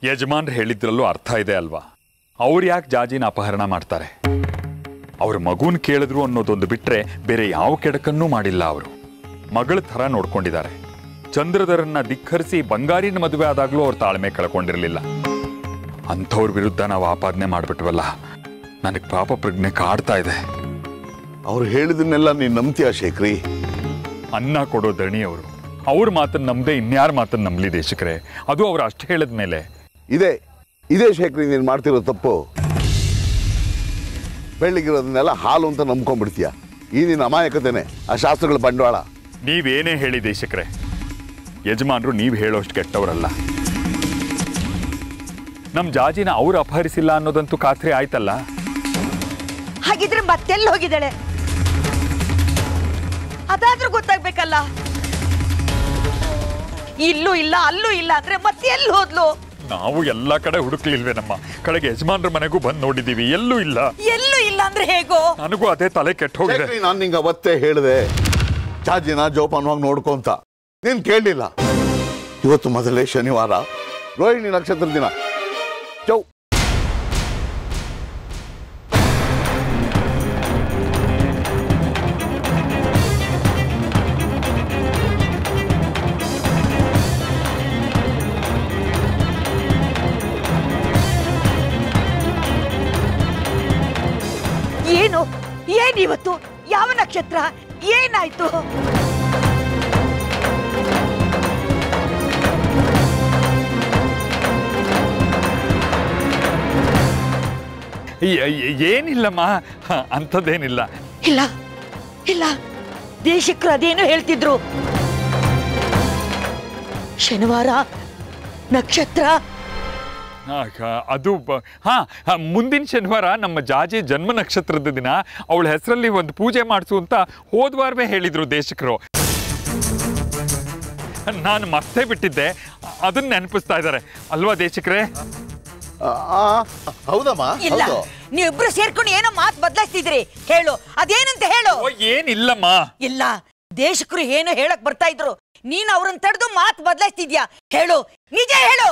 ಯಜಮಾನ್ರು ಹೇಳಿದ್ರಲ್ಲೂ ಅರ್ಥ ಇದೆ ಅಲ್ವಾ? ಅವ್ರು ಯಾಕೆ ಜಾಜಿನ ಅಪಹರಣ ಮಾಡ್ತಾರೆ? ಅವ್ರ ಮಗುನ್ ಕೇಳಿದ್ರು ಅನ್ನೋದೊಂದು ಬಿಟ್ರೆ ಬೇರೆ ಯಾವ ಕೆಡಕನ್ನೂ ಮಾಡಿಲ್ಲ. ಅವರು ಮಗಳ ಥರ ನೋಡ್ಕೊಂಡಿದ್ದಾರೆ. ಚಂದ್ರಧರನ್ನ ಧಿಕ್ಕರಿಸಿ ಬಂಗಾರಿನ ಮದುವೆ ಆದಾಗ್ಲೂ ಅವ್ರ ತಾಳ್ಮೆ ಕಳ್ಕೊಂಡಿರ್ಲಿಲ್ಲ. ಅಂಥವ್ರ ವಿರುದ್ಧ ನಾವು ಆಪಾದನೆ ಮಾಡ್ಬಿಟ್ವಲ್ಲ, ನನಗೆ ಪಾಪ ಪ್ರಜ್ಞೆ ಕಾಡ್ತಾ ಇದೆ. ಅವ್ರು ಹೇಳಿದನ್ನೆಲ್ಲ ನೀನು ನಂಬ್ತೀಯ ಶೇಖರಿ? ಅನ್ನ ಕೊಡೋ ದಣಿ ಅವರು. ಅವ್ರ ಮಾತನ್ನು ನಂಬದೆ ಇನ್ಯಾರ ಮಾತನ್ನು ನಂಬಲಿ ದೇಶಕರೇ? ಅದು ಅವ್ರು ಅಷ್ಟು ಹೇಳಿದ ಮೇಲೆ. ಇದೇ ಶೇಖರಿ ನೀನು ಮಾಡ್ತಿರೋ ತಪ್ಪು. ಬೆಳ್ಳಿಗಿರೋದನ್ನೆಲ್ಲ ಹಾಲು ಅಂತ ನಂಬ್ಕೊಂಡ್ಬಿಡ್ತೀಯ. ಈ ನಿನ್ನ ಅಮಾಯಕತೆನೆ ಆ ಶಾಸ್ತ್ರಗಳ ಬಂಡವಾಳ. ನೀವೇನೇ ಹೇಳಿ ದೇಶಕರೇ, ಯಜಮಾನ್ರು ನೀವು ಹೇಳೋಷ್ಟು ಕೆಟ್ಟವರಲ್ಲ. ನಮ್ಮ ಜಾಜಿನ ಅವ್ರು ಅಪಹರಿಸಿಲ್ಲ ಅನ್ನೋದಂತೂ ಖಾತ್ರಿ ಆಯ್ತಲ್ಲ. ಹಾಗಿದ್ರೆ ಮತ್ತೆಲ್ಲಿ ಹೋಗಿದ್ದಾಳೆ ಅದಾದ್ರೂ ಗೊತ್ತಾಗ್ಬೇಕಲ್ಲ. ಇಲ್ಲೂ ಇಲ್ಲ ಅಲ್ಲೂ ಇಲ್ಲ ಅಂದ್ರೆ ಮತ್ತೆ ಎಲ್ಲಿ ಹೋದ್ಲು? ನಾವು ಎಲ್ಲ ಕಡೆ ಹುಡುಕ್ಲಿಲ್ವೇ? ನಮ್ಮ ಕಡೆಗೆ ಯಜಮಾನ್ರ ಮನೆಗೂ ಬಂದು ನೋಡಿದೀವಿ, ಎಲ್ಲೂ ಇಲ್ಲ. ಎಲ್ಲೂ ಇಲ್ಲ ಅಂದ್ರೆ ಹೇಗೋ? ನನಗೂ ಅದೇ ತಲೆ ಕೆಟ್ಟ ಹೋಗಿದೆ. ನಾನು ನಿಂಗೆ ಅವತ್ತೇ ಹೇಳಿದೆ ಜಾಜಿನ ಜೋಪಾನವಾಗಿ ನೋಡ್ಕೊಂತ. ನೀನ್ ಕೇಳಲಿಲ್ಲ. ಇವತ್ತು ಮೊದಲೇ ಶನಿವಾರ, ರೋಹಿಣಿ ನಕ್ಷತ್ರ ದಿನ. ಚೌ ಏನಿವತ್ತು? ಯಾವ ನಕ್ಷತ್ರ? ಏನಾಯ್ತು? ಏನಿಲ್ಲಮ್ಮ, ಅಂಥದ್ದೇನಿಲ್ಲ. ಇಲ್ಲ ಇಲ್ಲ, ದೇಶಕ್ರು ಅದೇನು ಹೇಳ್ತಿದ್ರು. ಶನಿವಾರ ನಕ್ಷತ್ರ. ಅದು ಮುಂದಿನ ಶನಿವಾರ ನಮ್ಮ ಜಾಜಿ ಜನ್ಮ ನಕ್ಷತ್ರದ ದಿನ. ಅವಳ ಹೆಸರಲ್ಲಿ ಒಂದು ಪೂಜೆ ಮಾಡಿಸು ಅಂತ ಹೋದ್ವಾರವೇ ಹೇಳಿದ್ರು ದೇಶಕರು. ನಾನು ಮರ್ತೇ ಬಿಟ್ಟಿದ್ದೆ, ಅದನ್ನ ನೆನಪಿಸ್ತಾ ಇದ್ದಾರೆ ಅಲ್ವಾ ದೇಶಕರೇ? ಹೌದಮ್ಮ. ಇಲ್ಲ, ನೀವಿಬ್ರು ಸೇರ್ಕೊಂಡು ಏನೋ ಮಾತು ಬದಲಾಯಿಸ್ತಿದ್ರಿ. ಹೇಳು, ಅದೇನಂತ ಹೇಳು. ಏನಿಲ್ಲಮ್ಮ. ಇಲ್ಲ, ದೇಶಕರು ಏನೋ ಹೇಳಕ್ ಬರ್ತಾ ಇದ್ರು, ನೀನು ಅವ್ರನ್ನ ತಡೆದು ಮಾತು ಬದಲಾಯಿಸ್ತಿದ್ಯಾ. ಹೇಳು, ನಿಜ ಹೇಳು.